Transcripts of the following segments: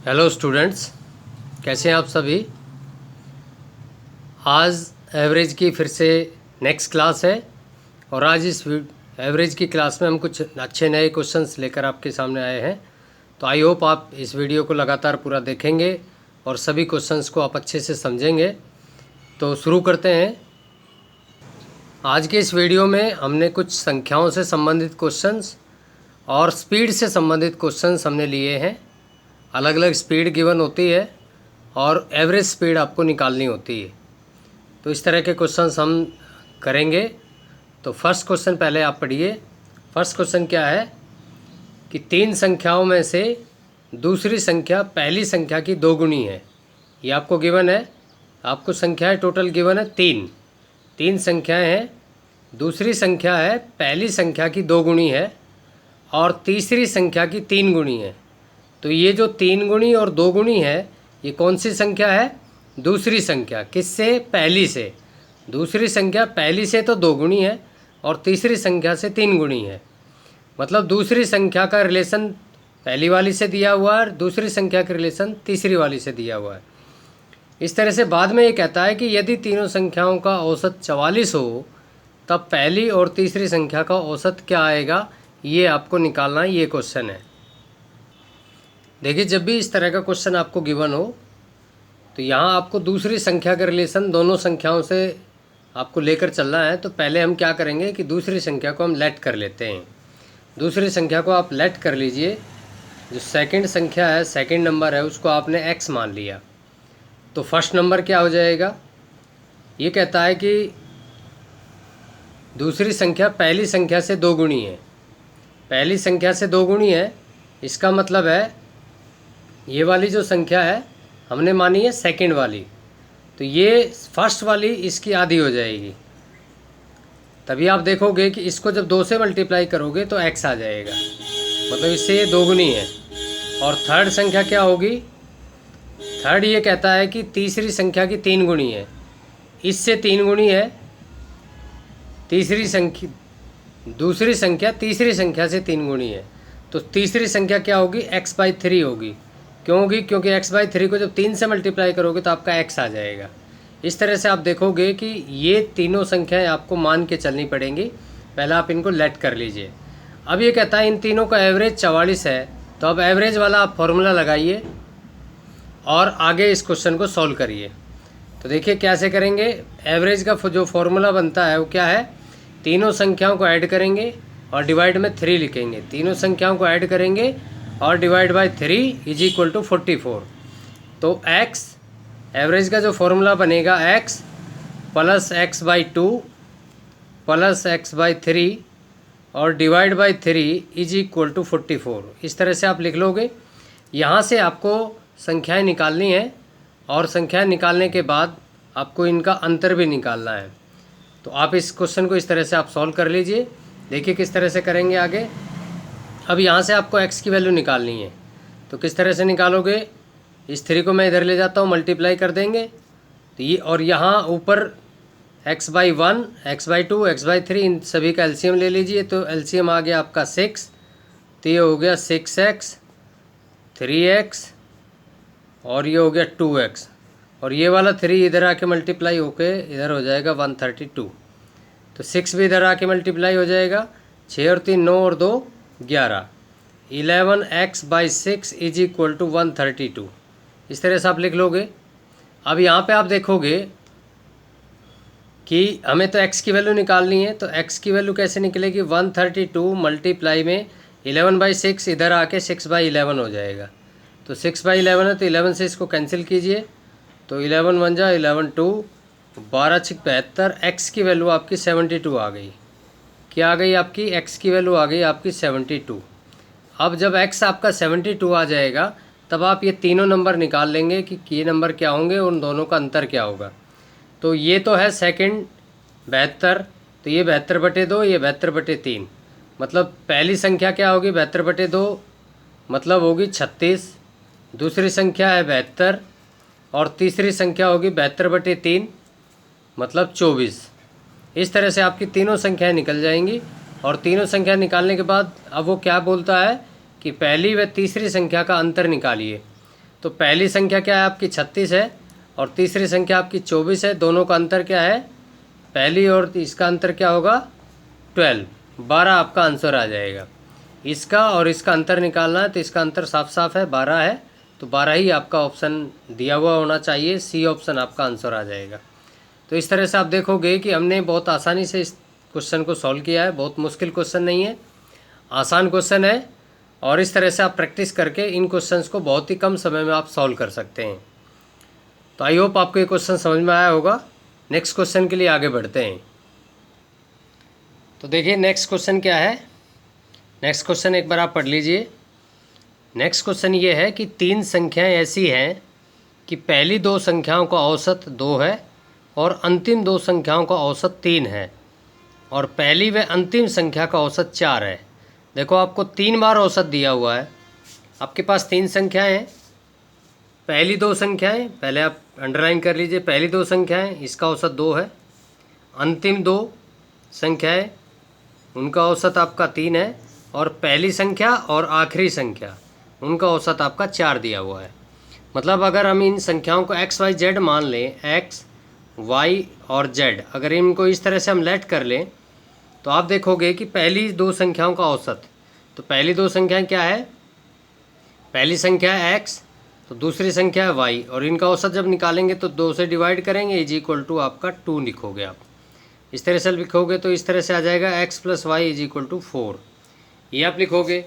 Hello students, कैसे हैं आप सभी। आज एवरेज की फिर से नेक्स्ट क्लास है और आज इस एवरेज की क्लास में हम कुछ अच्छे नए क्वेश्चंस लेकर आपके सामने आए हैं। तो आई होप आप इस वीडियो को लगातार पूरा देखेंगे और सभी क्वेश्चंस को आप अच्छे से समझेंगे। तो शुरू करते हैं। आज के इस वीडियो में हमने कुछ संख्याओं से संबंधित क्वेश्चंस और स्पीड से संबंधित क्वेश्चंस हमने लिए हैं। अलग अलग स्पीड गिवन होती है और एवरेज स्पीड आपको निकालनी होती है। तो इस तरह के क्वेश्चंस हम करेंगे। तो फर्स्ट क्वेश्चन पहले आप पढ़िए। फर्स्ट क्वेश्चन क्या है कि तीन संख्याओं में से दूसरी संख्या पहली संख्या की दोगुनी है। ये आपको गिवन है। आपको संख्याएं टोटल गिवन है तीन संख्याएं हैं। दूसरी संख्या है पहली संख्या की दोगुनी है और तीसरी संख्या की तीन गुणी है। तो ये जो तीन गुणी और दो गुणी है ये कौन सी संख्या है? दूसरी संख्या। किससे? पहली से। दूसरी संख्या पहली से तो दो गुणी है और तीसरी संख्या से तीन गुणी है। मतलब दूसरी संख्या का रिलेशन पहली वाली से दिया हुआ है और दूसरी संख्या का रिलेशन तीसरी वाली से दिया हुआ है। इस तरह से बाद में ये कहता है कि यदि तीनों संख्याओं का औसत 44 हो तब पहली और तीसरी संख्या का औसत क्या आएगा, ये आपको निकालना है। ये क्वेश्चन है। देखिए, जब भी इस तरह का क्वेश्चन आपको गिवन हो तो यहाँ आपको दूसरी संख्या का रिलेशन दोनों संख्याओं से आपको लेकर चलना है। तो पहले हम क्या करेंगे कि दूसरी संख्या को हम लेट कर लेते हैं। दूसरी संख्या को आप लेट कर लीजिए। जो सेकंड संख्या है, सेकंड नंबर है, उसको आपने x मान लिया। तो फर्स्ट नंबर क्या हो जाएगा? ये कहता है कि दूसरी संख्या पहली संख्या से दो गुणी है। पहली संख्या से दो गुणी है, इसका मतलब है ये वाली जो संख्या है हमने मानी है सेकंड वाली, तो ये फर्स्ट वाली इसकी आधी हो जाएगी। तभी आप देखोगे कि इसको जब दो से मल्टीप्लाई करोगे तो x आ जाएगा, मतलब इससे ये दोगुनी है। और थर्ड संख्या क्या होगी? थर्ड ये कहता है कि तीसरी संख्या की तीन गुणी है, इससे तीन गुणी है। तीसरी संख्या दूसरी संख्या तीसरी संख्या से तीन गुणी है, तो तीसरी संख्या क्या होगी? x/3 होगी। क्यों होगी? क्योंकि x/3 को जब 3 से मल्टीप्लाई करोगे तो आपका x आ जाएगा। इस तरह से आप देखोगे कि ये तीनों संख्याएं आपको मान के चलनी पड़ेंगी। पहले आप इनको लेट कर लीजिए। अब ये कहता है इन तीनों का एवरेज 44 है। तो अब एवरेज वाला आप फॉर्मूला लगाइए और आगे इस क्वेश्चन को सॉल्व करिए। तो देखिए कैसे करेंगे। एवरेज का जो फॉर्मूला बनता है वो क्या है? तीनों संख्याओं को ऐड करेंगे और डिवाइड में 3 लिखेंगे। तीनों संख्याओं को ऐड करेंगे और divide by 3 is equal to 44। तो x एवरेज का जो फॉर्मूला बनेगा x plus x/2 plus x/3 और divide by 3 is equal to 44। इस तरह से आप लिख लोगे। यहाँ से आपको संख्याएं निकालनी है और संख्याएं निकालने के बाद आपको इनका अंतर भी निकालना है। तो आप इस क्वेश्चन को इस तरह से आप सॉल्व कर लीजिए। देखिए किस तरह से करेंगे आगे। अब यहाँ से आपको x की वैल्यू निकालनी है। तो किस तरह से निकालोगे? इस 3 को मैं इधर ले जाता हूँ, मल्टीप्लाई कर देंगे। तो ये और यहाँ ऊपर x/1 x/2 x/3 इन सभी का एलसीएम ले लीजिए। तो एलसीएम आ गया आपका 6। तो ये हो गया 6x 3x और ये हो गया 2x और ये वाला 3 इधर आके मल्टीप्लाई होके इधर हो जाएगा 132। तो 6 भी इधर आके मल्टीप्लाई हो जाएगा। 6 और 3 9 और 2 11। 11x/6 is equal to 132। इस तरह से आप लिख लोगे। अब यहाँ पे आप देखोगे कि हमें तो x की वैल्यू निकालनी है। तो x की वैल्यू कैसे निकलेगी? 132 मल्टीप्लाई में 11/6 इधर आके 6/11 हो जाएगा। तो 6/11 है तो 11 से इसको कैंसिल कीजिए। तो 11 1 जा 11 2 12 6 72। x की वैल्यू आपकी 72 आ गई। क्या आ गई? आपकी x की वैल्यू आ गई आपकी 72। अब जब x आपका 72 आ जाएगा तब आप ये तीनों नंबर निकाल लेंगे कि ये नंबर क्या होंगे, उन दोनों का अंतर क्या होगा। तो ये तो है सेकंड 72। तो ये 72/2, ये 72/3। मतलब पहली संख्या क्या होगी? 72/2 मतलब होगी 36। दूसरी संख्या है 72 और तीसरी संख्या होगी 72/3 मतलब 24। इस तरह से आपकी तीनों संख्याएं निकल जाएंगी। और तीनों संख्या निकालने के बाद अब वो क्या बोलता है कि पहली व तीसरी संख्या का अंतर निकालिए। तो पहली संख्या क्या है आपकी 36 है और तीसरी संख्या आपकी 24 है। दोनों का अंतर क्या है, पहली और इसका अंतर क्या होगा 12, 12 आपका आंसर आ जाएगा। इसका और इसका अंतर निकालना है तो इसका अंतर साफ साफ है 12 है, तो 12 ही आपका ऑप्शन दिया हुआ होना चाहिए, सी ऑप्शन आपका आंसर आ जाएगा। तो इस तरह से आप देखोगे कि हमने बहुत आसानी से इस क्वेश्चन को सॉल्व किया है। बहुत मुश्किल क्वेश्चन नहीं है, आसान क्वेश्चन है और इस तरह से आप प्रैक्टिस करके इन क्वेश्चंस को बहुत ही कम समय में आप सॉल्व कर सकते हैं। तो आई होप आपको ये क्वेश्चन समझ में आया होगा। नेक्स्ट क्वेश्चन के लिए आगे बढ़ते हैं। तो देखिए नेक्स्ट क्वेश्चन क्या है। नेक्स्ट क्वेश्चन एक बार आप पढ़ लीजिए। नेक्स्ट क्वेश्चन ये है कि 3 संख्याएं ऐसी हैं कि पहली 2 संख्याओं का औसत 2 है और अंतिम 2 संख्याओं का औसत 3 है और पहली व अंतिम संख्या का औसत 4 है। देखो आपको 3 बार औसत दिया हुआ है। आपके पास 3 संख्याएं हैं। पहली 2 संख्याएं, पहले आप अंडरलाइन कर लीजिए, पहली 2 संख्याएं इसका औसत 2 है। अंतिम 2 संख्याएं उनका औसत आपका 3 है और पहली संख्या और आखिरी संख्या उनका औसत आपका 4 दिया हुआ है। मतलब अगर हम इन संख्याओं को x, y, z मान लें, x, y और z, अगर इनको इस तरह से हम लेट कर लें तो आप देखोगे कि पहली 2 संख्याओं का औसत, तो पहली 2 संख्याएं क्या है, पहली संख्या है x तो दूसरी संख्या है y और इनका औसत जब निकालेंगे तो 2 से डिवाइड करेंगे इज इक्वल टू आपका 2 लिखोगे आप। इस तरह से लिखोगे तो इस तरह से आ जाएगा x + y is equal to 4, ये आप लिखोगे।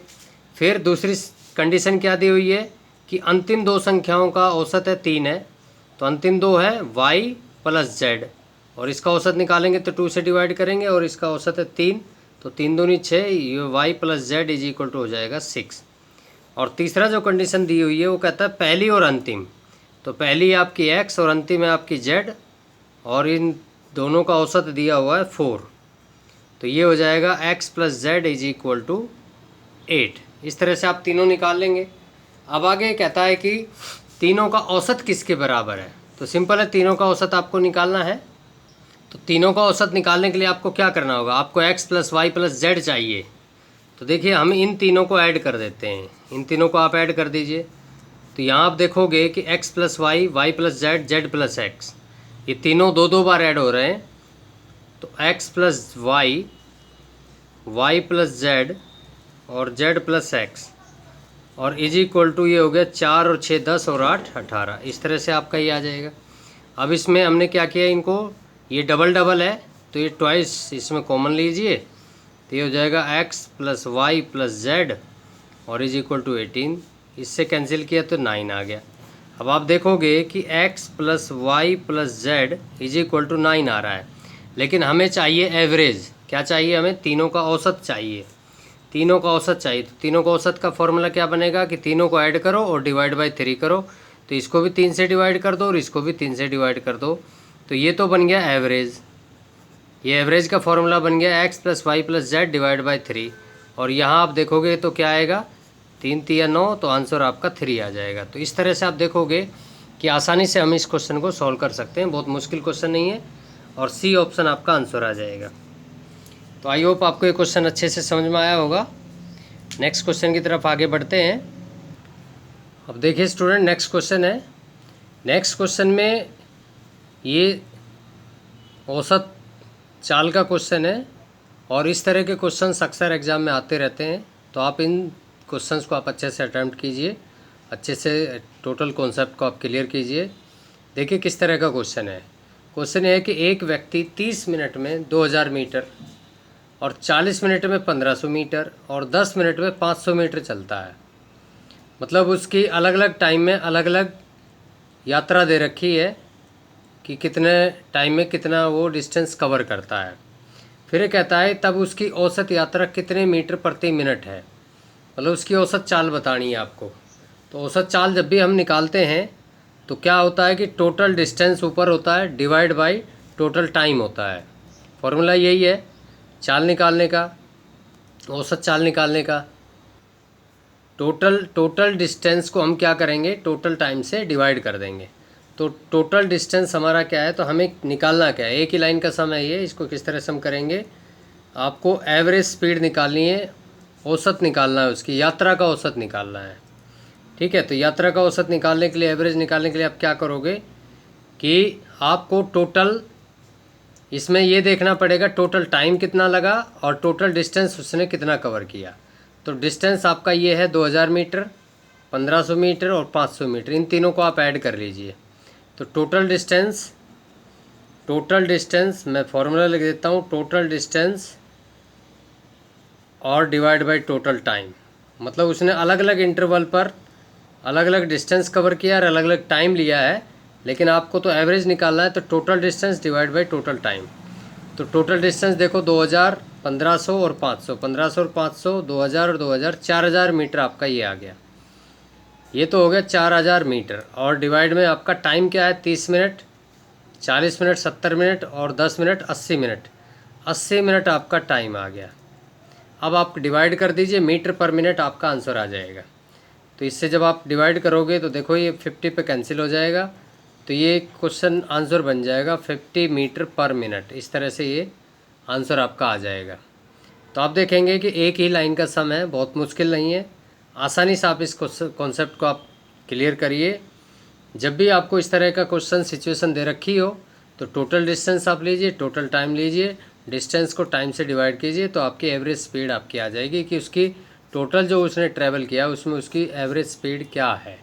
फिर दूसरी कंडीशन क्या दी हुई है कि अंतिम 2 संख्याओं का औसत है 3 है, तो अंतिम 2 है y + z और इसका औसत निकालेंगे तो 2 से डिवाइड करेंगे और इसका औसत है 3, तो 3 दूनी 6, ये y + z is equal to हो जाएगा 6। और तीसरा जो कंडीशन दी हुई है वो कहता है पहली और अंतिम, तो पहली आपकी x और अंतिम है आपकी z और इन दोनों का औसत दिया हुआ है 4, तो ये हो जाएगा x + z is equal to 8। इस तरह से आप तीनों निकाल लेंगे। अब आगे कहता है कि तीनों का औसत किसके बराबर है, तो सिंपल है, तीनों का औसत आपको निकालना है। तो तीनों का औसत निकालने के लिए आपको क्या करना होगा, आपको x + y + z चाहिए। तो देखिए हम इन तीनों को ऐड कर देते हैं, इन तीनों को आप ऐड कर दीजिए। तो यहाँ आप देखोगे कि x + y, y + z, z + x, ये तीनों 2 बार ऐड हो रहे हैं। तो x + y, y + z और z + x और इज इक्वल टू ये हो गया 4 और 6 10 और 8 18। इस तरह से आपका ये आ जाएगा। अब इसमें हमने क्या किया, इनको ये डबल डबल है तो ये ट्वाइस इसमें कॉमन लीजिए, तो ये हो जाएगा x + y + z और इज इक्वल टू 18। इससे कैंसिल किया तो 9 आ गया। अब आप देखोगे कि x + y + z is equal to 9 आ रहा है, लेकिन हमें चाहिए एवरेज। क्या चाहिए हमें, तीनों का औसत चाहिए, तीनों का औसत चाहिए। तो तीनों का औसत का फॉर्मूला क्या बनेगा कि तीनों को ऐड करो और डिवाइड बाय 3 करो, तो इसको भी 3 से डिवाइड कर दो और इसको भी 3 से डिवाइड कर दो, तो ये तो बन गया एवरेज। ये एवरेज का फॉर्मूला बन गया x + y + z divide by 3 और यहाँ आप देखोगे तो क्या आएगा, 3 3 9, तो आंसर आपका 3 आ जाएगा। तो इस तरह से आप देखोगे कि आसानी से हम इस क्वेश्चन को सॉल्व कर सकते हैं, बहुत मुश्किल क्वेश्चन नहीं है और सी ऑप्शन आपका आंसर आ जाएगा। तो आई होप आपको ये क्वेश्चन अच्छे से समझ में आया होगा। नेक्स्ट क्वेश्चन की तरफ आगे बढ़ते हैं। अब देखिए स्टूडेंट, नेक्स्ट क्वेश्चन है। नेक्स्ट क्वेश्चन में ये औसत चाल का क्वेश्चन है और इस तरह के क्वेश्चंस अक्सर एग्ज़ाम में आते रहते हैं, तो आप इन क्वेश्चंस को आप अच्छे से अटैम्प्ट कीजिए, अच्छे से टोटल कॉन्सेप्ट को आप क्लियर कीजिए। देखिए किस तरह का क्वेश्चन है। क्वेश्चन ये है कि एक व्यक्ति 30 मिनट में 2000 मीटर और 40 मिनट में 1500 मीटर और 10 मिनट में 500 मीटर चलता है। मतलब उसकी अलग अलग टाइम में अलग अलग यात्रा दे रखी है कि कितने टाइम में कितना वो डिस्टेंस कवर करता है। फिर ये कहता है तब उसकी औसत यात्रा कितने मीटर प्रति मिनट है, मतलब उसकी औसत चाल बतानी है आपको। तो औसत चाल जब भी हम निकालते हैं तो क्या होता है कि टोटल डिस्टेंस ऊपर होता है डिवाइड बाय टोटल टाइम होता है। फॉर्मूला यही है चाल निकालने का, औसत चाल निकालने का। टोटल डिस्टेंस को हम क्या करेंगे, टोटल टाइम से डिवाइड कर देंगे। तो टोटल डिस्टेंस हमारा क्या है, तो हमें निकालना क्या है, एक ही लाइन का समय ये, इसको किस तरह से हम करेंगे, आपको एवरेज स्पीड निकालनी है, औसत निकालना है, उसकी यात्रा का औसत निकालना है। ठीक है। तो यात्रा का औसत निकालने के लिए, एवरेज निकालने के लिए आप क्या करोगे कि आपको टोटल इसमें ये देखना पड़ेगा टोटल टाइम कितना लगा और टोटल डिस्टेंस उसने कितना कवर किया। तो डिस्टेंस आपका ये है 2000 मीटर, 1500 मीटर और 500 मीटर, इन तीनों को आप ऐड कर लीजिए। तो टोटल डिस्टेंस मैं फॉर्मूला लिख देता हूँ, टोटल डिस्टेंस और डिवाइड बाय टोटल टाइम। मतलब उसने अलग अलग इंटरवल पर अलग अलग डिस्टेंस कवर किया और अलग अलग टाइम लिया है, लेकिन आपको तो एवरेज निकालना है। तो total distance divide by total time. तो टोटल डिस्टेंस देखो 2000, 1500 और 500, 1500 और 500, 2000 और 2000, 4000 मीटर आपका ये आ गया। ये तो हो गया 4000 मीटर। और डिवाइड में आपका टाइम क्या है, 30 मिनट, 40 मिनट, 70 मिनट और 10 मिनट, 80 मिनट। 80 मिनट आपका टाइम आ गया। अब आप डिवाइड कर दीजिए मीटर पर मिनट, आपका आंसर आ जाएगा। तो इससे जब आप डिवाइड करोगे तो देखो ये 50 पे कैंसिल हो जाएगा, तो ये क्वेश्चन आंसर बन जाएगा 50 मीटर पर मिनट। इस तरह से ये आंसर आपका आ जाएगा। तो आप देखेंगे कि एक ही लाइन का सम है, बहुत मुश्किल नहीं है, आसानी से आप इस कॉन्सेप्ट को आप क्लियर करिए। जब भी आपको इस तरह का क्वेश्चन सिचुएशन दे रखी हो तो टोटल डिस्टेंस आप लीजिए, टोटल टाइम लीजिए, डिस्टेंस को टाइम से डिवाइड कीजिए, तो आपकी एवरेज स्पीड आपकी आ जाएगी कि उसकी टोटल जो उसने ट्रैवल किया उसमें उसकी एवरेज स्पीड क्या है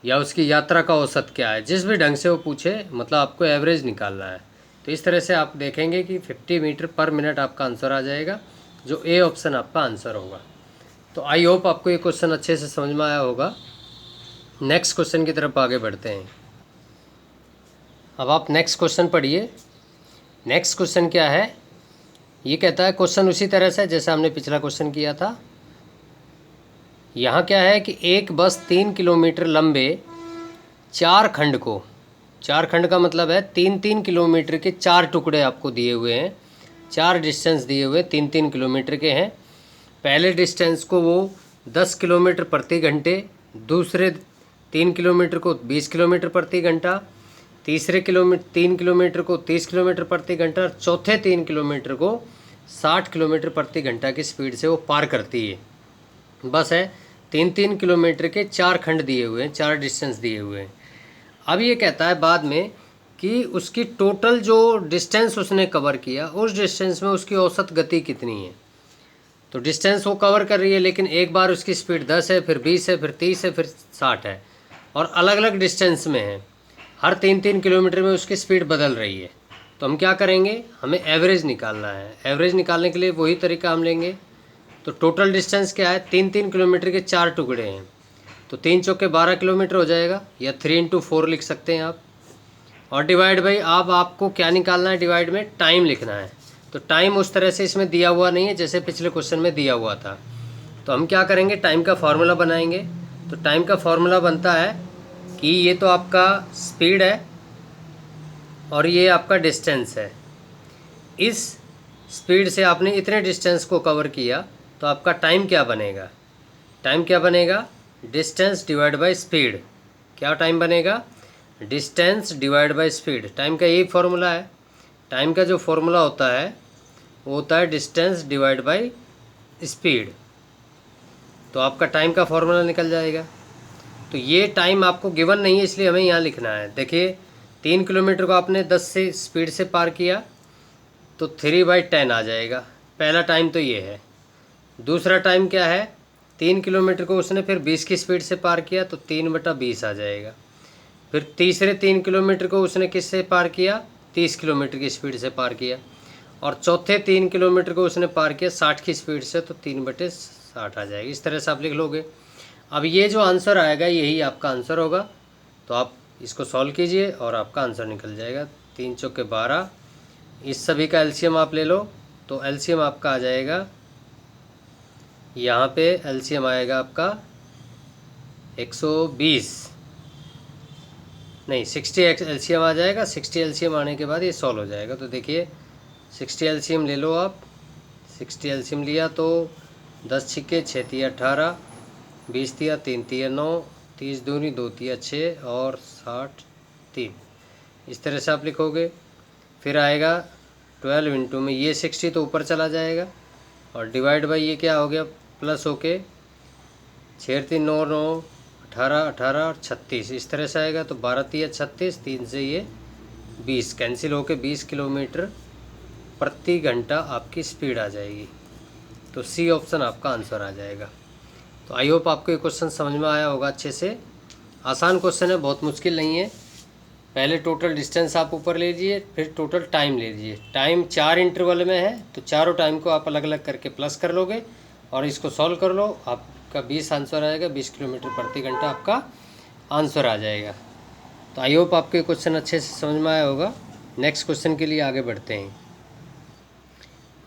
या उसकी यात्रा का औसत क्या है। जिस भी ढंग से वो पूछे, मतलब आपको एवरेज निकालना है। तो इस तरह से आप देखेंगे कि 50 मीटर पर मिनट आपका आंसर आ जाएगा, जो ए ऑप्शन आपका आंसर होगा। तो आई होप आपको ये क्वेश्चन अच्छे से समझ में आया होगा। नेक्स्ट क्वेश्चन की तरफ आगे बढ़ते हैं। अब आप नेक्स्ट क्वेश्चन पढ़िए। नेक्स्ट क्वेश्चन क्या है, ये कहता है, क्वेश्चन उसी तरह से जैसे हमने पिछला क्वेश्चन किया था। यहाँ क्या है कि एक बस 3 किलोमीटर लंबे 4 खंड को, 4 खंड का मतलब है 3-3 किलोमीटर के 4 टुकड़े आपको दिए हुए हैं, 4 डिस्टेंस दिए हुए 3-3 किलोमीटर के हैं। पहले डिस्टेंस को वो 10 किलोमीटर प्रति घंटे, दूसरे 3 किलोमीटर को 20 किलोमीटर प्रति घंटा, तीसरे 3 किलोमीटर को 30 किलोमीटर प्रति घंटा और चौथे 3 किलोमीटर को 60 किलोमीटर प्रति घंटा की स्पीड से वो पार करती है। बस है 3-3 किलोमीटर के 4 खंड दिए हुए हैं, 4 डिस्टेंस दिए हुए हैं। अब ये कहता है बाद में कि उसकी टोटल जो डिस्टेंस उसने कवर किया उस डिस्टेंस में उसकी औसत गति कितनी है। तो डिस्टेंस वो कवर कर रही है, लेकिन एक बार उसकी स्पीड 10 है, फिर 20 है, फिर 30 है, फिर 60 है, और अलग अलग डिस्टेंस में है। हर 3-3 किलोमीटर में उसकी स्पीड बदल रही है। तो हम क्या करेंगे, हमें एवरेज निकालना है। एवरेज निकालने के लिए वही तरीका हम लेंगे। तो टोटल डिस्टेंस क्या है, 3-3 किलोमीटर के 4 टुकड़े हैं, तो 3 चौके 12 किलोमीटर हो जाएगा, या 3×4 लिख सकते हैं आप। और डिवाइड बाई, अब आपको क्या निकालना है, डिवाइड में टाइम लिखना है। तो टाइम उस तरह से इसमें दिया हुआ नहीं है जैसे पिछले क्वेश्चन में दिया हुआ था। तो हम क्या करेंगे, टाइम का फार्मूला बनाएंगे। तो टाइम का फार्मूला बनता है कि ये तो आपका स्पीड है और ये आपका डिस्टेंस है। इस स्पीड से आपने इतने डिस्टेंस को कवर किया, तो आपका टाइम क्या बनेगा, टाइम क्या बनेगा, डिस्टेंस डिवाइड बाय स्पीड। क्या टाइम बनेगा, distance divide by speed. Time का यही फॉर्मूला है। टाइम का जो फॉर्मूला होता है वो होता है डिस्टेंस डिवाइड बाय स्पीड। तो आपका टाइम का फॉर्मूला निकल जाएगा। तो ये टाइम आपको गिवन नहीं है, इसलिए हमें यहाँ लिखना है। देखिए 3 किलोमीटर को आपने 10 से स्पीड से पार किया तो 3/10 आ जाएगा। पहला टाइम तो ये है। दूसरा टाइम क्या है, 3 किलोमीटर को उसने फिर 20 की स्पीड से पार किया तो 3/20 आ जाएगा। फिर तीसरे 3 किलोमीटर को उसने किससे पार किया, 30 किलोमीटर की स्पीड से पार किया। और चौथे 3 किलोमीटर को उसने पार किया 60 की स्पीड से, तो 3/60 आ जाएगी। इस तरह से आप लिख लोगे। अब ये जो आंसर आएगा यही आपका आंसर होगा। तो आप इसको सॉल्व कीजिए और आपका आंसर निकल जाएगा। 3 चौके 12, इस सभी का एलसीएम आप ले लो। तो एलसीएम आपका आ जाएगा, यहाँ पे एलसीएम आएगा आपका 120 नहीं 60 एलसीएम आ जाएगा। 60 एलसीएम आने के बाद ये सॉल्व हो जाएगा। तो देखिए 60 एलसीएम ले लो आप। 60 एलसीएम लिया तो 10 छिक्के 6 तिया 18, 20 तिया 3 तिया 9, 30 दूनी 2 तिया 6 और 60 3। इस तरह से आप लिखोगे। फिर आएगा 12 इंटू में ये 60 तो ऊपर चला जाएगा और डिवाइड बाई ये क्या हो गया, प्लस होके 6 3 9 9, 18 18 और 36 इस तरह से आएगा। तो 12 3 36, 3 से ये 20 कैंसिल होके 20 किलोमीटर प्रति घंटा आपकी स्पीड आ जाएगी। तो सी ऑप्शन आपका आंसर आ जाएगा। तो आई होप आपको ये क्वेश्चन समझ में आया होगा अच्छे से। आसान क्वेश्चन है, बहुत मुश्किल नहीं है। पहले टोटल डिस्टेंस आप ऊपर ले लीजिए, फिर टोटल टाइम ले लीजिए। टाइम 4 इंटरवल में है, तो चारों टाइम को आप अलग अलग करके प्लस कर लोगे और इसको सॉल्व कर लो। आपका 20 आंसर आएगा, 20 किलोमीटर प्रति घंटा आपका आंसर आ जाएगा। तो आई होप आपको ये क्वेश्चन अच्छे से समझ में आया होगा। नेक्स्ट क्वेश्चन के लिए आगे बढ़ते हैं।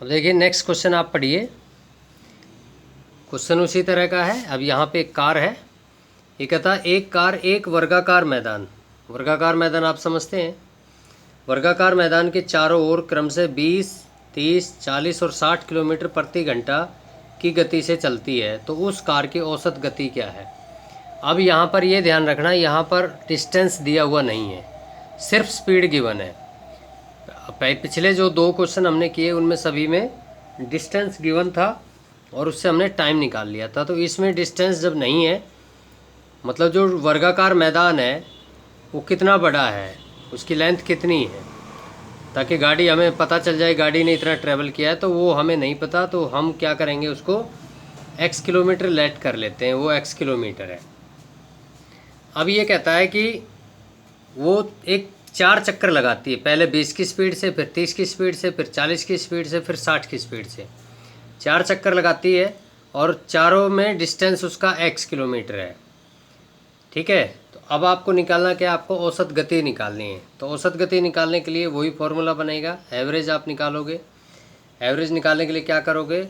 अब देखिए नेक्स्ट क्वेश्चन आप पढ़िए। क्वेश्चन उसी तरह का है। अब यहाँ पे एक कार है। ये कहता है एक कार एक वर्गाकार मैदान, वर्गाकार मैदान आप समझते हैं, वर्गाकार मैदान के चारों ओर क्रम से 20, 30, 40 और 60 किलोमीटर प्रति घंटा की गति से चलती है। तो उस कार की औसत गति क्या है? अब यहाँ पर ये ध्यान रखना, यहाँ पर डिस्टेंस दिया हुआ नहीं है, सिर्फ स्पीड गिवन है। पिछले जो 2 क्वेश्चन हमने किए उनमें सभी में डिस्टेंस गिवन था और उससे हमने टाइम निकाल लिया था। तो इसमें डिस्टेंस जब नहीं है, मतलब जो वर्गाकार मैदान है वो कितना बड़ा है, उसकी लेंथ कितनी है, ताकि गाड़ी हमें पता चल जाए गाड़ी ने इतना ट्रैवल किया है। तो वो हमें नहीं पता, तो हम क्या करेंगे, उसको x किलोमीटर लेट कर लेते हैं, वो x किलोमीटर है। अब ये कहता है कि वो एक 4 चक्कर लगाती है, पहले 20 की स्पीड से, फिर 30 की स्पीड से, फिर 40 की स्पीड से, फिर 60 की स्पीड से 4 चक्कर लगाती है और चारों में डिस्टेंस उसका x किलोमीटर है। ठीक है। तो अब आपको निकालना क्या, आपको औसत गति निकालनी है। तो औसत गति निकालने के लिए वही फॉर्मूला बनेगा, एवरेज आप निकालोगे। एवरेज निकालने के लिए क्या करोगे,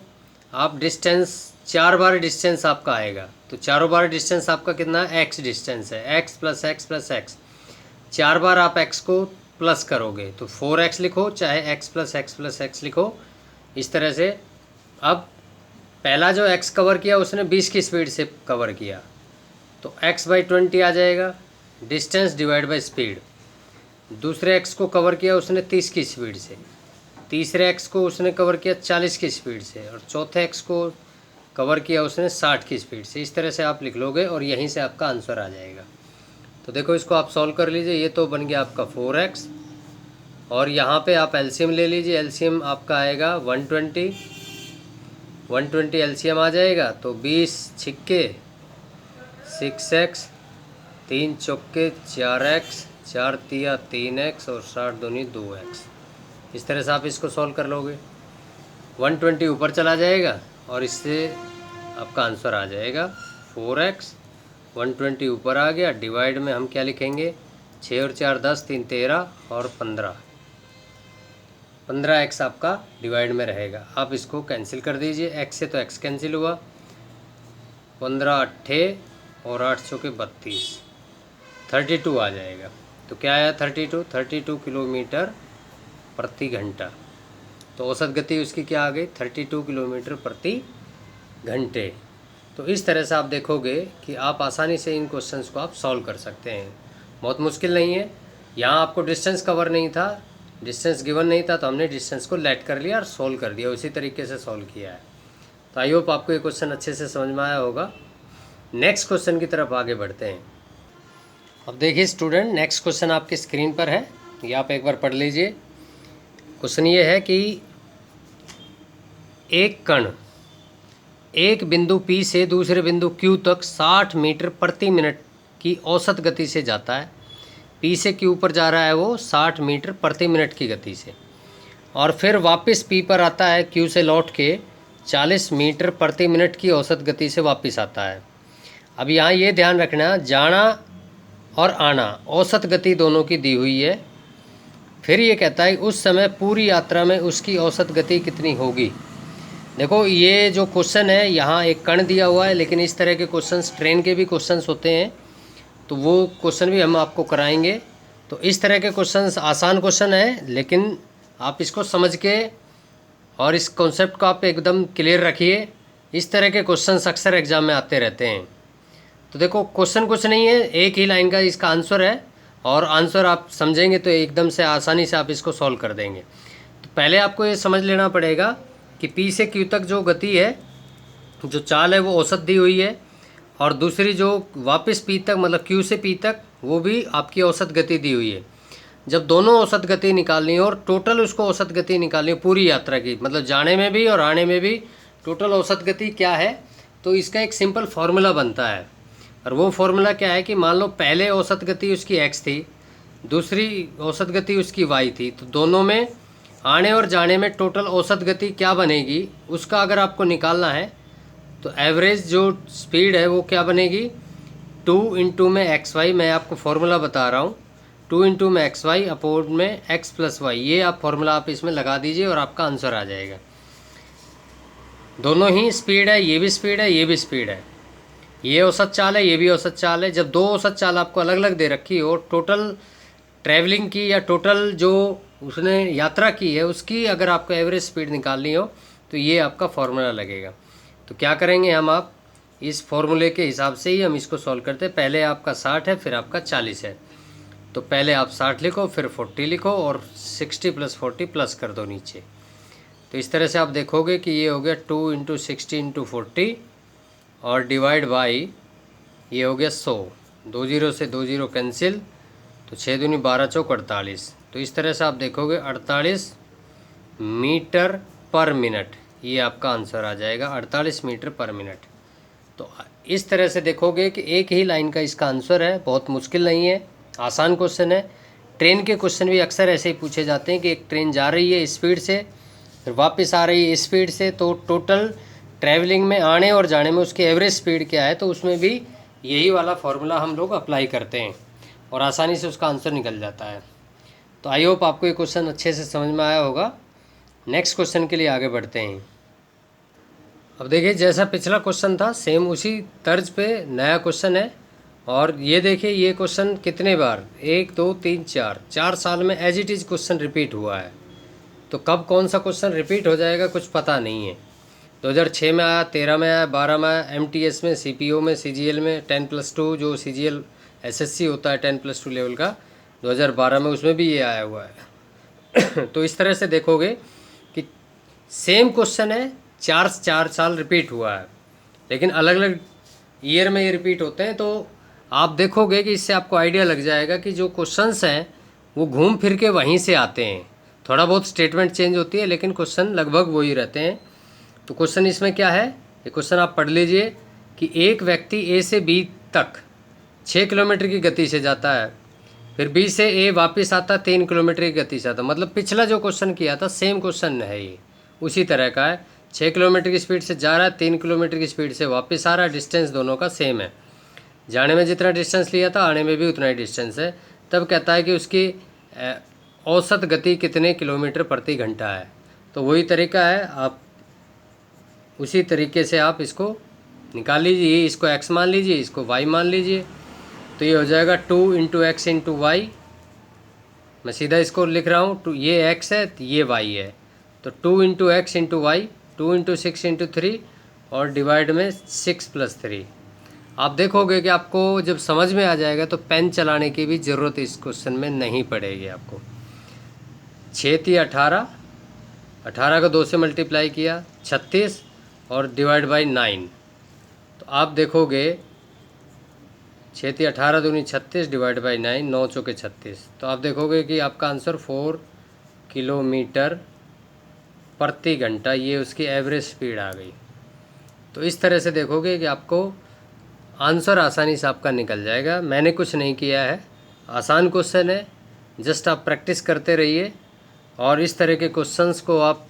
आप डिस्टेंस 4 बार डिस्टेंस आपका आएगा। तो चारों बार डिस्टेंस आपका कितना है, x डिस्टेंस है, x plus x plus x. 4 बार आप x को प्लस करोगे तो 4x लिखो, चाहे x प्लस एक्स लिखो, इस तरह से। अब पहला जो x कवर किया उसने 20 की स्पीड से कवर किया, तो x/20 आ जाएगा, डिस्टेंस डिवाइड बाय स्पीड। दूसरे x को कवर किया उसने 30 की स्पीड से, तीसरे x को उसने कवर किया 40 की स्पीड से, और चौथे x को कवर किया उसने 60 की स्पीड से। इस तरह से आप लिख लोगे और यहीं से आपका आंसर आ जाएगा। तो देखो इसको आप सॉल्व कर लीजिए। ये तो बन गया आपका 4x, और यहाँ पे आप एलसीएम ले लीजिए। एलसीएम आपका आएगा 120 एलसीएम आ जाएगा। तो 20 छिक्के 6x, 3 चौके 4x, 4 तिया 3x और 60 दूनी 2x। इस तरह से आप इसको सॉल्व कर लोगे। 120 ऊपर चला जाएगा और इससे आपका आंसर आ जाएगा 4x। 120 ऊपर आ गया, डिवाइड में हम क्या लिखेंगे, 6 और 4 10, 3 13 और 15x आपका डिवाइड में रहेगा। आप इसको कैंसिल कर दीजिए, x से तो x कैंसिल हुआ, 15 8 और 8 चौके 32, 32 आ जाएगा। तो क्या आया 32 किलोमीटर प्रति घंटा। तो औसत गति उसकी क्या आ गई, 32 किलोमीटर प्रति घंटे। तो इस तरह से आप देखोगे कि आप आसानी से इन क्वेश्चंस को आप सॉल्व कर सकते हैं, बहुत मुश्किल नहीं है। यहाँ आपको डिस्टेंस कवर नहीं था, डिस्टेंस गिवन नहीं था, तो हमने डिस्टेंस को लेट कर लिया और सोल्व कर दिया, उसी तरीके से सॉल्व किया है। तो आई होप आपको ये क्वेश्चन अच्छे से समझ में आया होगा। नेक्स्ट क्वेश्चन की तरफ आगे बढ़ते हैं। अब देखिए स्टूडेंट, नेक्स्ट क्वेश्चन आपकी स्क्रीन पर है, ये आप एक बार पढ़ लीजिए। क्वेश्चन ये है कि एक कण एक बिंदु P से दूसरे बिंदु Q तक 60 मीटर प्रति मिनट की औसत गति से जाता है। P से Q पर जा रहा है वो 60 मीटर प्रति मिनट की गति से, और फिर वापस P पर आता है, Q से लौट के 40 मीटर प्रति मिनट की औसत गति से वापस आता है। अब यहाँ ये ध्यान रखना, जाना और आना औसत गति दोनों की दी हुई है। फिर ये कहता है उस समय पूरी यात्रा में उसकी औसत गति कितनी होगी। देखो ये जो क्वेश्चन है, यहाँ एक कण दिया हुआ है, लेकिन इस तरह के क्वेश्चंस ट्रेन के भी क्वेश्चंस होते हैं, तो वो क्वेश्चन भी हम आपको कराएंगे। तो इस तरह के क्वेश्चंस आसान क्वेश्चन है, लेकिन आप इसको समझ के और इस कॉन्सेप्ट को आप एकदम क्लियर रखिए। इस तरह के क्वेश्चंस अक्सर एग्जाम में आते रहते हैं। तो देखो क्वेश्चन कुछ नहीं है, एक ही लाइन का इसका आंसर है, और आंसर आप समझेंगे तो एकदम से आसानी से आप इसको सॉल्व कर देंगे। तो पहले आपको ये समझ लेना पड़ेगा कि P से Q तक जो गति है, जो चाल है, वो औसत दी हुई है, और दूसरी जो वापस पी तक मतलब क्यू से पी तक वो भी आपकी औसत गति दी हुई है। जब दोनों औसत गति निकालनी है और टोटल उसको औसत गति निकालनी है पूरी यात्रा की, मतलब जाने में भी और आने में भी टोटल औसत गति क्या है, तो इसका एक सिंपल फार्मूला बनता है। और वो फार्मूला क्या है कि मान लो पहले औसत गति उसकी x थी, दूसरी औसत गति उसकी y थी, तो दोनों में आने और जाने में टोटल औसत गति क्या बनेगी उसका अगर आपको निकालना है तो एवरेज जो स्पीड है वो क्या बनेगी, 2 इंटू में एक्स वाई, मैं आपको फार्मूला बता रहा हूँ, 2 इंटू में एक्स वाई अपोन में एक्स प्लस वाई, ये आप फार्मूला आप इसमें लगा दीजिए और आपका आंसर आ जाएगा। दोनों ही स्पीड है, ये भी स्पीड है, ये भी स्पीड है, ये औसत चाल है, ये भी औसत चाल है। जब दो औसत चाल आपको अलग अलग दे रखी हो, टोटल ट्रैवलिंग की या टोटल जो उसने यात्रा की है उसकी अगर आपको एवरेज स्पीड निकालनी हो तो ये आपका फार्मूला लगेगा। तो क्या करेंगे हम, आप इस फॉर्मूले के हिसाब से ही हम इसको सॉल्व करते हैं। पहले आपका 60 है, फिर आपका 40 है, तो पहले आप 60 लिखो, फिर 40 लिखो और 60 प्लस 40 प्लस कर दो नीचे। तो इस तरह से आप देखोगे कि ये हो गया 2 इंटू 60 इंटू 40 और डिवाइड बाई ये हो गया 100, 2 जीरो से 2 जीरो कैंसिल, तो 6 दूनी 12 चौक 48। तो इस तरह से आप देखोगे 48 मीटर पर मिनट, ये आपका आंसर आ जाएगा 48 मीटर पर मिनट। तो इस तरह से देखोगे कि एक ही लाइन का इसका आंसर है, बहुत मुश्किल नहीं है, आसान क्वेश्चन है। ट्रेन के क्वेश्चन भी अक्सर ऐसे ही पूछे जाते हैं कि एक ट्रेन जा रही है स्पीड से, फिर वापस आ रही है स्पीड से, तो टोटल ट्रैवलिंग में आने और जाने में उसकी एवरेज स्पीड क्या है, तो उसमें भी यही वाला फार्मूला हम लोग अप्लाई करते हैं और आसानी से उसका आंसर निकल जाता है। तो आई होप आपको ये क्वेश्चन अच्छे से समझ में आया होगा। नेक्स्ट क्वेश्चन के लिए आगे बढ़ते हैं। अब देखिए जैसा पिछला क्वेश्चन था सेम उसी तर्ज पे नया क्वेश्चन है, और ये देखिए ये क्वेश्चन कितने बार 1 2 3 4 साल में as it is question repeat हुआ है। तो कब कौन सा क्वेश्चन रिपीट हो जाएगा कुछ पता नहीं है। 2006 में आया, 13 में आया, 12 में आया, MTS में, CPO में, CGL में, 10+2 जो CGL SSC होता है 10+2 लेवल का 2012 में, उसमें भी ये आया हुआ है। तो इस तरह से देखोगे कि सेम क्वेश्चन है, 4 साल रिपीट हुआ है, लेकिन अलग अलग ईयर में ये रिपीट होते हैं। तो आप देखोगे कि इससे आपको आइडिया लग जाएगा कि जो क्वेश्चंस हैं वो घूम फिर के वहीं से आते हैं, थोड़ा बहुत स्टेटमेंट चेंज होती है लेकिन क्वेश्चन लगभग वही रहते हैं। तो क्वेश्चन इसमें क्या है, ये क्वेश्चन आप पढ़ लीजिए कि एक व्यक्ति A से B तक 6 किलोमीटर की गति से जाता है, फिर B से A वापस आता 3 किलोमीटर की गति से आता, मतलब पिछला जो क्वेश्चन किया था सेम क्वेश्चन है, ये उसी तरह का है। 6 किलोमीटर की स्पीड से जा रहा है, 3 किलोमीटर की स्पीड से वापस आ रहा है, डिस्टेंस दोनों का सेम है, जाने में जितना डिस्टेंस लिया था आने में भी उतना ही डिस्टेंस है। तब कहता है कि उसकी औसत गति कितने किलोमीटर प्रति घंटा है। तो वही तरीका है, आप उसी तरीके से आप इसको निकाल लीजिए, इसको x मान लीजिए, इसको y मान लीजिए, तो ये हो जाएगा 2 इंटू एक्स इंटू वाई। मैं सीधा इसको लिख रहा हूँ, ये x है ये y है, तो 2 into x into y, 2 into 6 into 3 और डिवाइड में 6 प्लस 3। आप देखोगे कि आपको जब समझ में आ जाएगा तो पेन चलाने की भी ज़रूरत इस क्वेश्चन में नहीं पड़ेगी आपको। 6 थी 18, 18 को 2 से मल्टीप्लाई किया 36 और डिवाइड बाई 9। तो आप देखोगे 6 थी 18 दूनी 36 डिवाइड बाई 9, 9 चौके 36। तो आप देखोगे कि आपका आंसर 4 किलोमीटर प्रति घंटा, ये उसकी एवरेज स्पीड आ गई। तो इस तरह से देखोगे कि आपको आंसर आसानी से आपका निकल जाएगा। मैंने कुछ नहीं किया है, आसान क्वेश्चन है, जस्ट आप प्रैक्टिस करते रहिए और इस तरह के क्वेश्चंस को आप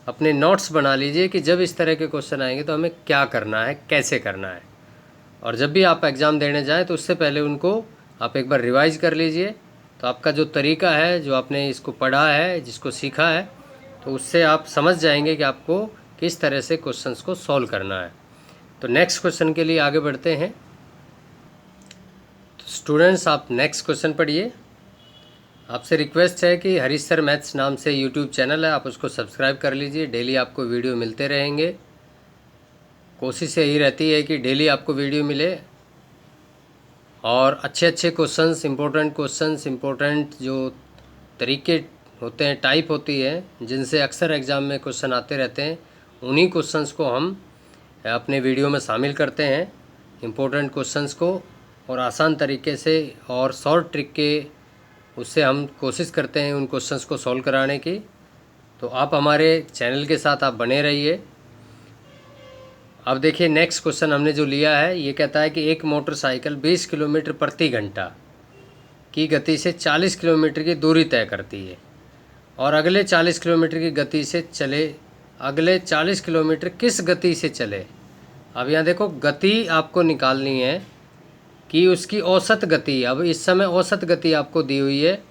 अपने नोट्स बना लीजिए कि जब इस तरह के क्वेश्चन आएंगे तो हमें क्या करना है, कैसे करना है। और जब भी आप एग्ज़ाम देने जाएं तो उससे पहले उनको आप एक बार रिवाइज कर लीजिए, तो आपका जो तरीका है, जो आपने इसको पढ़ा है, जिसको सीखा है, तो उससे आप समझ जाएंगे कि आपको किस तरह से क्वेश्चंस को सॉल्व करना है। तो नेक्स्ट क्वेश्चन के लिए आगे बढ़ते हैं। तो स्टूडेंट्स आप नेक्स्ट क्वेश्चन पढ़िए। आपसे रिक्वेस्ट है कि हरीश सर मैथ्स नाम से यूट्यूब चैनल है, आप उसको सब्सक्राइब कर लीजिए, डेली आपको वीडियो मिलते रहेंगे। कोशिश यही रहती है कि डेली आपको वीडियो मिले और अच्छे अच्छे क्वेश्चंस, इम्पोर्टेंट जो तरीके होते हैं, टाइप होती है, जिनसे अक्सर एग्ज़ाम में क्वेश्चन आते रहते हैं, उन्हीं क्वेश्चंस को हम अपने वीडियो में शामिल करते हैं। इम्पोर्टेंट क्वेश्चंस को और आसान तरीके से और शॉर्ट ट्रिक के उससे हम कोशिश करते हैं उन क्वेश्चंस को सॉल्व कराने की। तो आप हमारे चैनल के साथ आप बने रहिए। अब देखिए नेक्स्ट क्वेश्चन हमने जो लिया है, ये कहता है कि एक मोटरसाइकिल 20 किलोमीटर प्रति घंटा की गति से 40 किलोमीटर की दूरी तय करती है और अगले 40 किलोमीटर की गति से चले, अगले 40 किलोमीटर किस गति से चले। अब यहाँ देखो गति आपको निकालनी है कि उसकी औसत गति, अब इस समय औसत गति आपको दी हुई है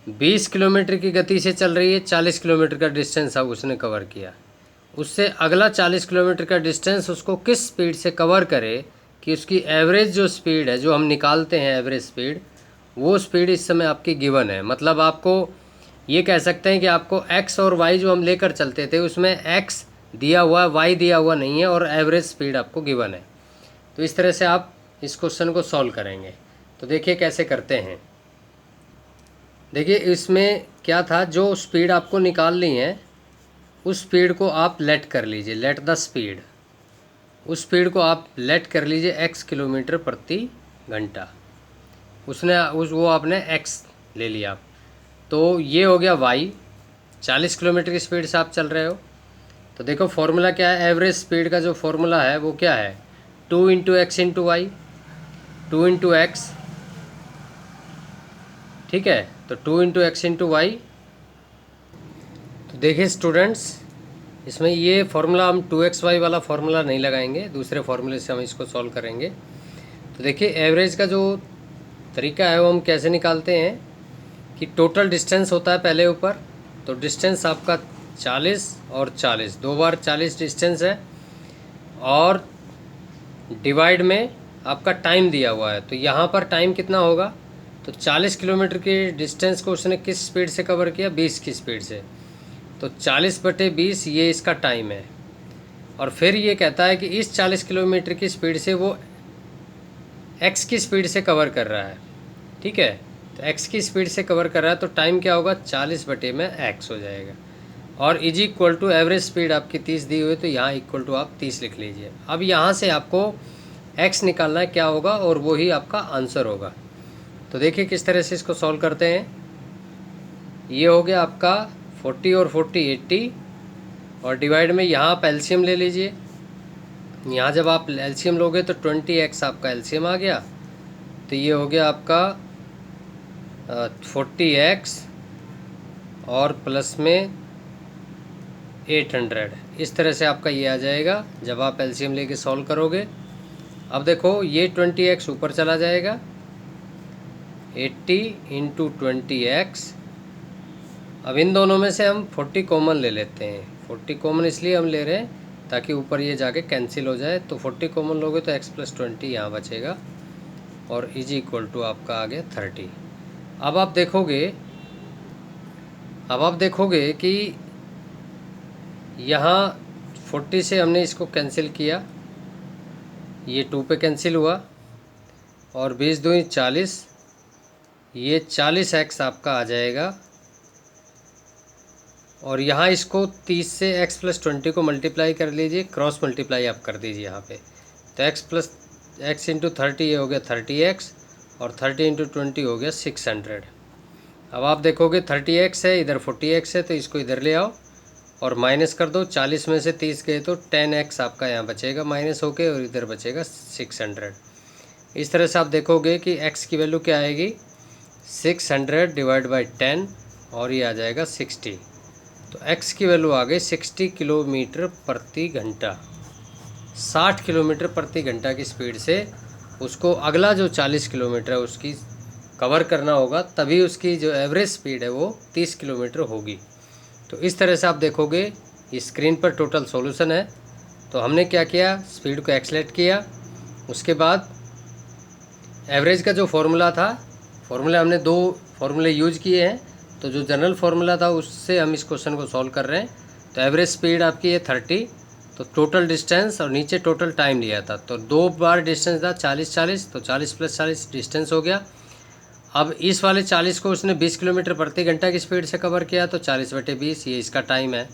20 किलोमीटर की गति से चल रही है, 40 किलोमीटर का डिस्टेंस अब उसने कवर किया, उससे अगला 40 किलोमीटर का डिस्टेंस उसको किस स्पीड से कवर करे कि उसकी एवरेज जो स्पीड है, जो हम निकालते हैं एवरेज स्पीड, वो स्पीड इस समय आपकी गिवन है। मतलब आपको ये कह सकते हैं कि आपको x और y जो हम लेकर चलते थे उसमें x दिया हुआ, y दिया हुआ नहीं है और एवरेज स्पीड आपको गिवन है। तो इस तरह से आप इस क्वेश्चन को सॉल्व करेंगे। तो देखिए कैसे करते हैं। देखिए इसमें क्या था, जो स्पीड आपको निकालनी है उस स्पीड को आप लेट कर लीजिए, लेट द स्पीड, उस स्पीड को आप लेट कर लीजिए x किलोमीटर प्रति घंटा। वो आपने x ले लिया। तो ये हो गया y, 40 किलोमीटर की स्पीड से आप चल रहे हो। तो देखो फॉर्मूला क्या है, एवरेज स्पीड का जो फॉर्मूला है वो क्या है, 2 into x into y, 2 into x, ठीक है। तो 2 इंटू एक्स इंटू वाई। तो देखिए स्टूडेंट्स, इसमें ये फॉर्मूला हम 2xy वाला फॉर्मूला नहीं लगाएंगे, दूसरे फॉर्मूले से हम इसको सॉल्व करेंगे। तो देखिए एवरेज का जो तरीका है वो हम कैसे निकालते हैं कि टोटल डिस्टेंस होता है पहले ऊपर, तो डिस्टेंस आपका 40 और 40, 2 बार 40 डिस्टेंस है और डिवाइड में आपका टाइम दिया हुआ है। तो यहाँ पर टाइम कितना होगा, तो 40 किलोमीटर के डिस्टेंस को उसने किस स्पीड से कवर किया, 20 की स्पीड से। तो 40/20 ये इसका टाइम है। और फिर ये कहता है कि इस 40 किलोमीटर की स्पीड से वो x की स्पीड से कवर कर रहा है, ठीक है। तो x की स्पीड से कवर कर रहा है तो टाइम क्या होगा, 40/x हो जाएगा। और is equal to average speed आपकी 30 दी हुई है, तो यहाँ इक्वल टू आप 30 लिख लीजिए। अब यहाँ से आपको x निकालना है क्या होगा और वो ही आपका आंसर होगा। तो देखिए किस तरह से इसको सॉल्व करते हैं। ये हो गया आपका 40 और 40 80 और डिवाइड में यहाँ आप एलसीएम ले लीजिए। यहाँ जब आप एलसीएम लोगे तो 20x आपका एलसीएम आ गया। तो ये हो गया आपका 40x और प्लस में 800, इस तरह से आपका ये आ जाएगा जब आप एलसीएम लेके सॉल्व करोगे। अब देखो ये 20x ऊपर चला जाएगा, 80 इंटू 20x। अब इन दोनों में से हम 40 कॉमन ले लेते हैं। 40 कॉमन इसलिए हम ले रहे हैं ताकि ऊपर ये जाके कैंसिल हो जाए। तो 40 कॉमन लोगे तो x + 20 यहाँ बचेगा और इज इक्वल टू आपका आ गया 30। अब आप देखोगे कि यहाँ 40 से हमने इसको कैंसिल किया, ये 2 पे कैंसिल हुआ और 20 दूनी 40, ये 40x आपका आ जाएगा। और यहाँ इसको 30 से x + 20 को मल्टीप्लाई कर लीजिए, क्रॉस मल्टीप्लाई आप कर दीजिए यहाँ पे। तो x इंटू 30 ये हो गया 30x और 30 इंटू 20 हो गया 600। अब आप देखोगे 30x है, इधर 40x है, तो इसको इधर ले आओ और माइनस कर दो। 40 में से 30 गए तो 10x आपका यहाँ बचेगा माइनस होके और इधर बचेगा 600। इस तरह से आप देखोगे कि x की वैल्यू क्या आएगी, 600 डिवाइड बाई 10 और ये आ जाएगा 60। तो x की वैल्यू आ गई 60 किलोमीटर प्रति घंटा। 60 किलोमीटर प्रति घंटा की स्पीड से उसको अगला जो 40 किलोमीटर है उसकी कवर करना होगा, तभी उसकी जो एवरेज स्पीड है वो 30 किलोमीटर होगी। तो इस तरह से आप देखोगे इस स्क्रीन पर टोटल सॉल्यूशन है। तो हमने क्या किया, स्पीड को एक्सलेट किया, उसके बाद एवरेज का जो फॉर्मूला था, फॉर्मूले हमने 2 फॉर्मूले यूज किए हैं। तो जो जनरल फार्मूला था उससे हम इस क्वेश्चन को सॉल्व कर रहे हैं। तो एवरेज स्पीड आपकी है 30, तो टोटल डिस्टेंस और नीचे टोटल टाइम लिया था। तो 2 बार डिस्टेंस था 40-40, तो 40 + 40 डिस्टेंस हो गया। अब इस वाले 40 को उसने 20 किलोमीटर प्रति घंटा की स्पीड से कवर किया, तो 40/20 ये इसका टाइम है।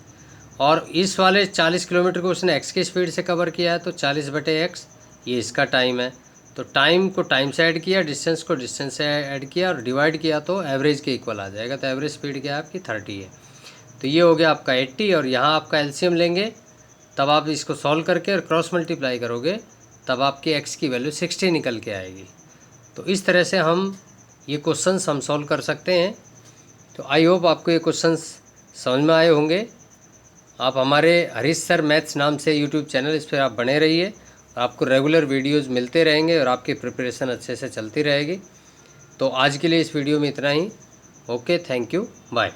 और इस वाले 40 किलोमीटर को उसने x की स्पीड से कवर किया है, तो 40/x ये इसका टाइम है। तो टाइम को टाइम से ऐड किया, डिस्टेंस को डिस्टेंस से ऐड किया और डिवाइड किया तो एवरेज के इक्वल आ जाएगा। तो एवरेज स्पीड क्या है आपकी 30 है। तो ये हो गया आपका 80 और यहाँ आपका एलसीएम लेंगे, तब आप इसको सॉल्व करके और क्रॉस मल्टीप्लाई करोगे तब आपकी x की वैल्यू 60 निकल के आएगी। तो इस तरह से हम ये क्वेश्चंस हम सॉल्व कर सकते हैं। तो आई होप आपको ये क्वेश्चंस समझ में आए होंगे। आप हमारे हरीश सर मैथ्स नाम से यूट्यूब चैनल, इस पर आप बने रहिए, आपको रेगुलर वीडियोस मिलते रहेंगे और आपकी प्रिपरेशन अच्छे से चलती रहेगी। तो आज के लिए इस वीडियो में इतना ही। Okay, thank you, bye.